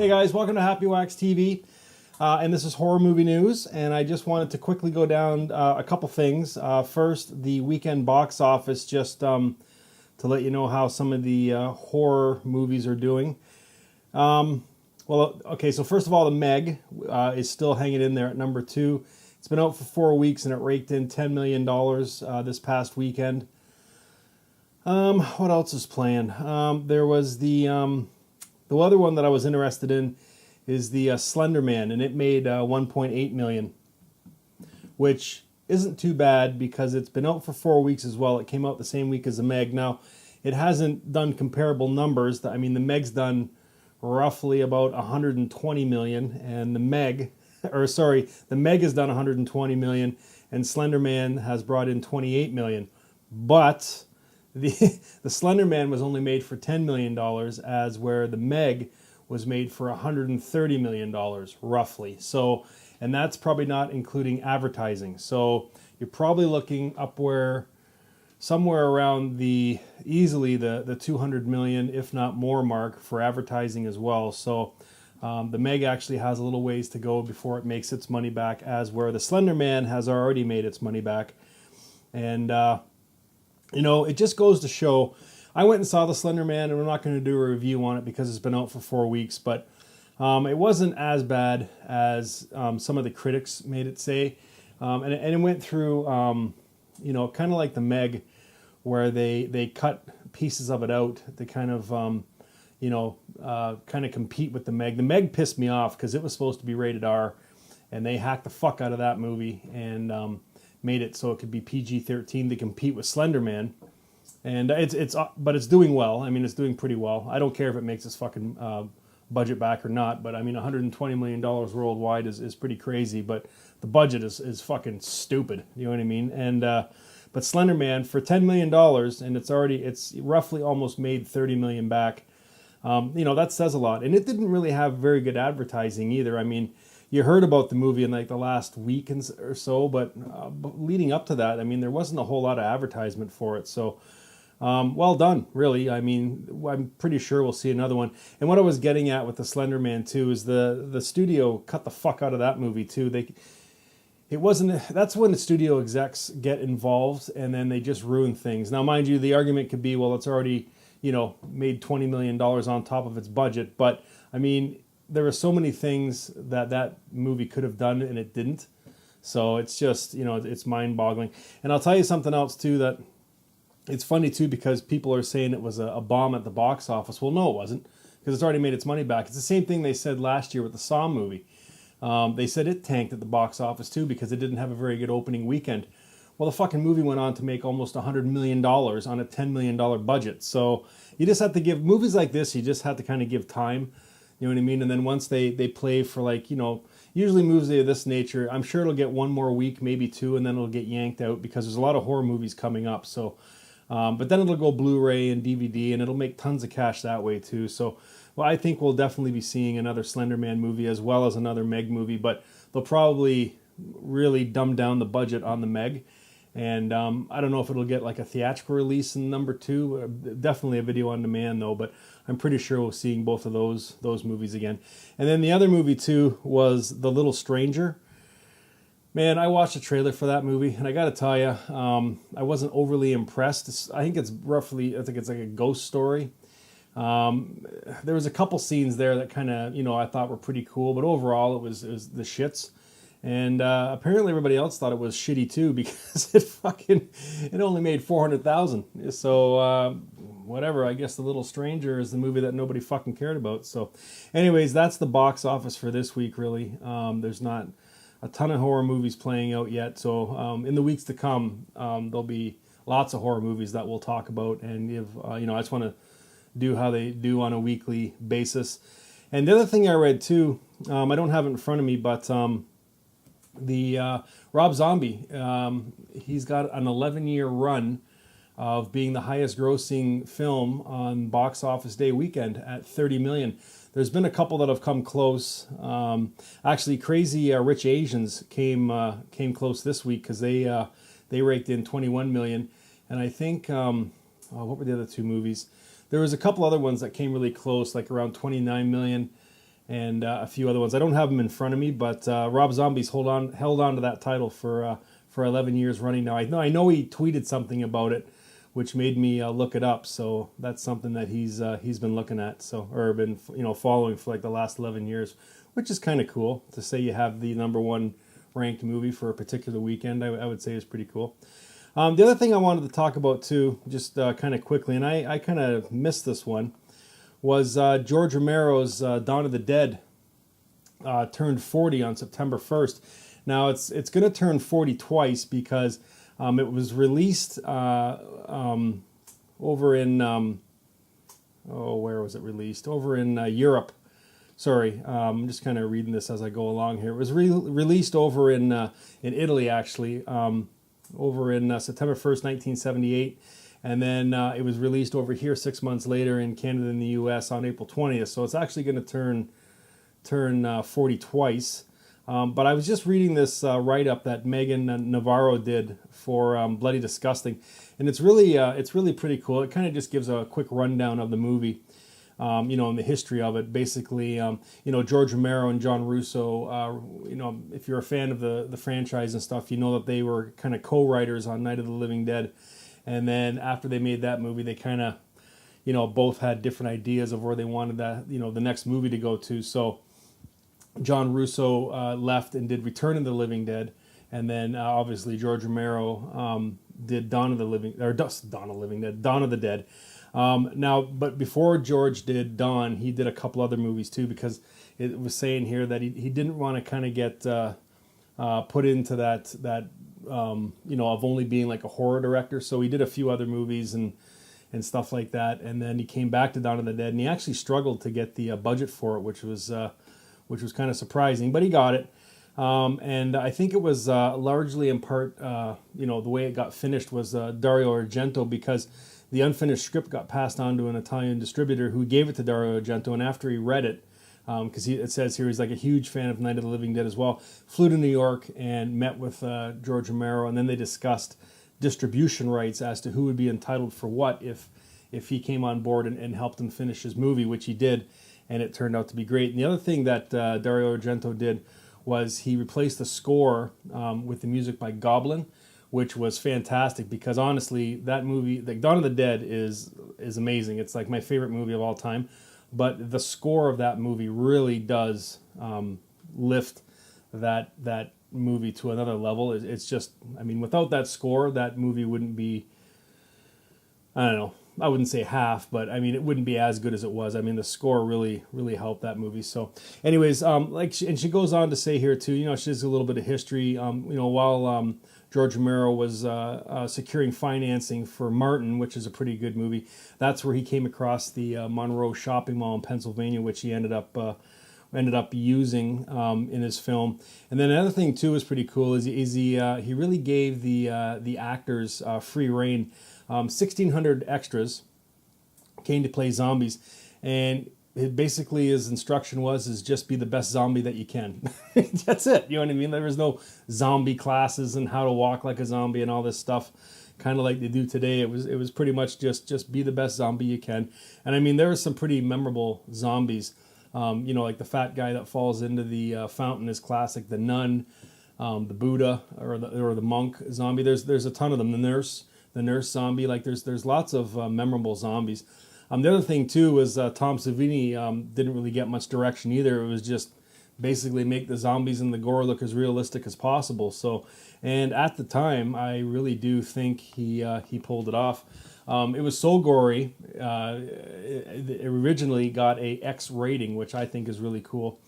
Hey guys, welcome to Happy Wax TV, and this is horror movie news. And I just wanted to quickly go down a couple things. First, the weekend box office, just to let you know how some of the horror movies are doing. So first of all, The Meg is still hanging in there at number 2. It's been out for 4 weeks and it raked in $10 million this past weekend. What else is playing? There was the other one that I was interested in is the Slender Man, and it made 1.8 million, which isn't too bad because it's been out for 4 weeks as well. It came out the same week as the Meg. Now, it hasn't done comparable numbers. I mean, the Meg's done roughly about 120 million, and the Meg has done 120 million, and Slender Man has brought in 28 million. But the Slender Man was only made for $10 million, as where the Meg was made for $130 million, roughly. So, and that's probably not including advertising. So you're probably looking somewhere around easily the 200 million, if not more, mark for advertising as well. So the Meg actually has a little ways to go before it makes its money back, as where the Slender Man has already made its money back. And it just goes to show. I went and saw the Slender Man, and we're not going to do a review on it because it's been out for 4 weeks, but it wasn't as bad as some of the critics made it say. And it went through, kind of like the Meg, where they cut pieces of it out to kind of, kind of compete with the Meg. The Meg pissed me off because it was supposed to be rated R, and they hacked the fuck out of that movie and made it so it could be PG-13 to compete with Slender Man. And but it's doing well. I mean, it's doing pretty well. I don't care if it makes its fucking budget back or not, but I mean, $120 million worldwide is pretty crazy, but the budget is fucking stupid. You know what I mean? And but Slender Man for $10 million, and it's roughly almost made 30 million back. That says a lot. And it didn't really have very good advertising either. I mean, you heard about the movie in like the last week or so, but leading up to that, I mean, there wasn't a whole lot of advertisement for it. So, well done, really. I mean, I'm pretty sure we'll see another one. And what I was getting at with the Slender Man too is the studio cut the fuck out of that movie too. That's when the studio execs get involved and then they just ruin things. Now, mind you, the argument could be, well, it's already, made $20 million on top of its budget. But I mean, there were so many things that movie could have done and it didn't. So it's just, it's mind boggling. And I'll tell you something else too, that it's funny too, because people are saying it was a bomb at the box office. Well, no, it wasn't, because it's already made its money back. It's the same thing they said last year with the Saw movie. They said it tanked at the box office too because it didn't have a very good opening weekend. Well, the fucking movie went on to make almost $100 million on a $10 million budget. So you just have to give movies like this, you just have to kind of give time. You know what I mean? And then once they play for usually movies of this nature, I'm sure it'll get one more week, maybe 2, and then it'll get yanked out because there's a lot of horror movies coming up. So, but then it'll go Blu-ray and DVD, and it'll make tons of cash that way too. So, well, I think we'll definitely be seeing another Slender Man movie as well as another Meg movie, but they'll probably really dumb down the budget on the Meg. And I don't know if it'll get like a theatrical release in number 2. Definitely a video on demand though, but I'm pretty sure we'll seeing both of those movies again. And then the other movie too was The Little Stranger. Man, I watched a trailer for that movie, and I got to tell you, I wasn't overly impressed. I think it's like a ghost story. There was a couple scenes there that kind of, I thought were pretty cool, but overall it was the shits. And apparently everybody else thought it was shitty too because it only made 400,000. So whatever. I guess The Little Stranger is the movie that nobody fucking cared about. So, anyways, that's the box office for this week. Really, there's not a ton of horror movies playing out yet. So in the weeks to come, there'll be lots of horror movies that we'll talk about and give. I just want to do how they do on a weekly basis. And the other thing I read too, I don't have it in front of me, but the Rob Zombie, he's got an 11-year run of being the highest grossing film on box office day weekend at 30 million. There's been a couple that have come close. Actually, Crazy Rich Asians came close this week because they raked in 21 million. And I think, what were the other two movies? There was a couple other ones that came really close, like around 29 million. and a few other ones. I don't have them in front of me, but Rob Zombie's held on to that title for 11 years running now. I know he tweeted something about it, which made me look it up. So that's something that he's been looking at, or been following for like the last 11 years, which is kind of cool to say you have the number one ranked movie for a particular weekend. I would say is pretty cool. The other thing I wanted to talk about too, just kind of quickly, and I kind of missed this one, was George Romero's Dawn of the Dead turned 40 on September 1st. Now it's going to turn 40 twice because it was released over in where was it released? Over in Europe. Sorry, I'm just kind of reading this as I go along here. It was released over in Italy, actually, over in September 1st, 1978. And then it was released over here 6 months later in Canada and the U.S. on April 20th. So it's actually going to turn 40 twice. But I was just reading this write-up that Megan Navarro did for Bloody Disgusting. And it's really pretty cool. It kind of just gives a quick rundown of the movie. And the history of it. Basically, George Romero and John Russo, if you're a fan of the franchise and stuff, you know that they were kind of co-writers on Night of the Living Dead. And then after they made that movie, they kind of, both had different ideas of where they wanted that, the next movie to go to. So John Russo left and did Return of the Living Dead. And then obviously George Romero did Dawn of the Dead. But before George did Dawn, he did a couple other movies too, because it was saying here that he didn't want to kind of get put into that of only being like a horror director. So he did a few other movies and stuff like that. And then he came back to Dawn of the Dead, and he actually struggled to get the budget for it, which was kind of surprising, but he got it. And I think it was largely in part, the way it got finished was Dario Argento, because the unfinished script got passed on to an Italian distributor who gave it to Dario Argento, and after he read it, because it says here he's like a huge fan of Night of the Living Dead as well, flew to New York and met with George Romero, and then they discussed distribution rights as to who would be entitled for what if he came on board and helped him finish his movie, which he did, and it turned out to be great. And the other thing that Dario Argento did was he replaced the score with the music by Goblin, which was fantastic, because honestly, that movie, like Dawn of the Dead, is amazing. It's like my favorite movie of all time. But the score of that movie really does lift that movie to another level. It's just, without that score, that movie wouldn't be, I don't know, I wouldn't say half, but it wouldn't be as good as it was. The score really helped that movie. So anyways, and she goes on to say here too, she has a little bit of history, while George Romero was securing financing for Martin, which is a pretty good movie. That's where he came across the Monroe shopping mall in Pennsylvania, which he ended up using in his film. And then another thing too was pretty cool is he really gave the actors free reign. 1,600 extras came to play zombies, and basically his instruction is just be the best zombie that you can. That's it. You know what I mean? There was no zombie classes and how to walk like a zombie and all this stuff, kind of like they do today. It was pretty much just be the best zombie you can. And there were some pretty memorable zombies. Like the fat guy that falls into the fountain is classic. The nun, the Buddha, or the monk zombie. There's a ton of them. The nurse zombie. Like there's lots of memorable zombies. The other thing too was Tom Savini didn't really get much direction either. It was just basically make the zombies and the gore look as realistic as possible. So, and at the time, I really do think he pulled it off. It was so gory. It originally got a X rating, which I think is really cool.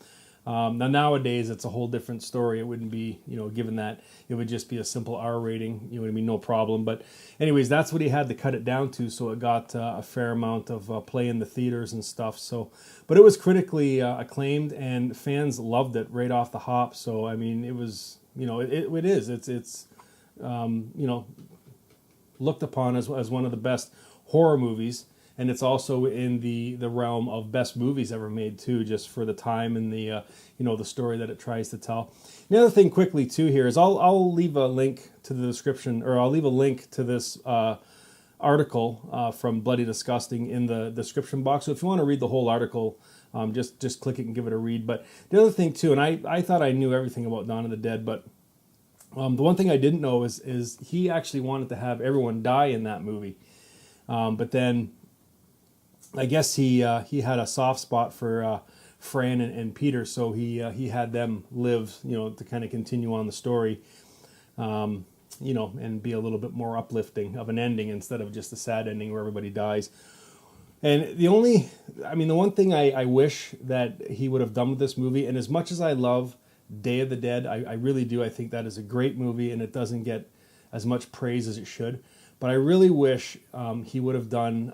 Now nowadays it's a whole different story. It wouldn't be, given that, it would just be a simple R rating. No problem. But anyways, that's what he had to cut it down to, so it got a fair amount of play in the theaters and stuff. So, but it was critically acclaimed, and fans loved it right off the hop. So it was, it's looked upon as one of the best horror movies. And it's also in the realm of best movies ever made too, just for the time and the the story that it tries to tell. The other thing quickly too here is I'll leave a link to the description, or I'll leave a link to this article from Bloody Disgusting in the description box. So if you want to read the whole article, just click it and give it a read. But the other thing too, and I thought I knew everything about Dawn of the Dead, but the one thing I didn't know is he actually wanted to have everyone die in that movie. But then I guess he had a soft spot for Fran and Peter, so he had them live, to kind of continue on the story, and be a little bit more uplifting of an ending instead of just a sad ending where everybody dies. And the one thing I wish that he would have done with this movie, and as much as I love Day of the Dead, I really do. I think that is a great movie, and it doesn't get as much praise as it should. But I really wish he would have done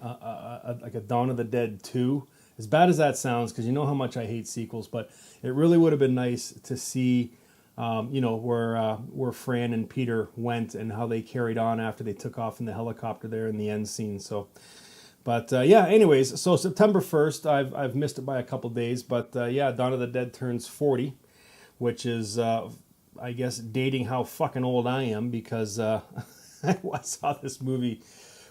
like a Dawn of the Dead 2. As bad as that sounds, because you know how much I hate sequels, but it really would have been nice to see, where Fran and Peter went and how they carried on after they took off in the helicopter there in the end scene. So. But anyways, so September 1st, I've missed it by a couple days, but Dawn of the Dead turns 40, which is, I guess, dating how fucking old I am, because I saw this movie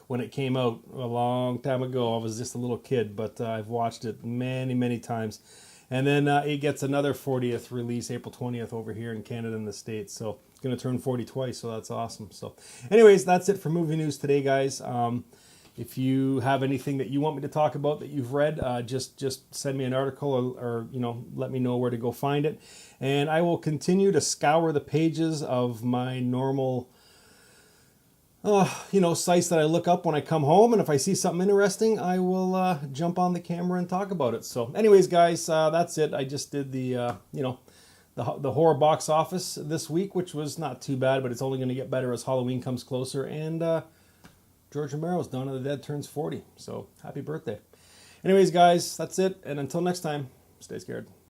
when it came out a long time ago. I was just a little kid, but I've watched it many, many times. And then it gets another 40th release, April 20th, over here in Canada and the States. So it's going to turn 40 twice, so that's awesome. So anyways, that's it for movie news today, guys. If you have anything that you want me to talk about that you've read, just send me an article or let me know where to go find it. And I will continue to scour the pages of my normal sites that I look up when I come home. And if I see something interesting, I will jump on the camera and talk about it. So anyways, guys, that's it. I just did the horror box office this week, which was not too bad, but it's only going to get better as Halloween comes closer. And George Romero's Dawn of the Dead turns 40. So happy birthday. Anyways, guys, that's it. And until next time, stay scared.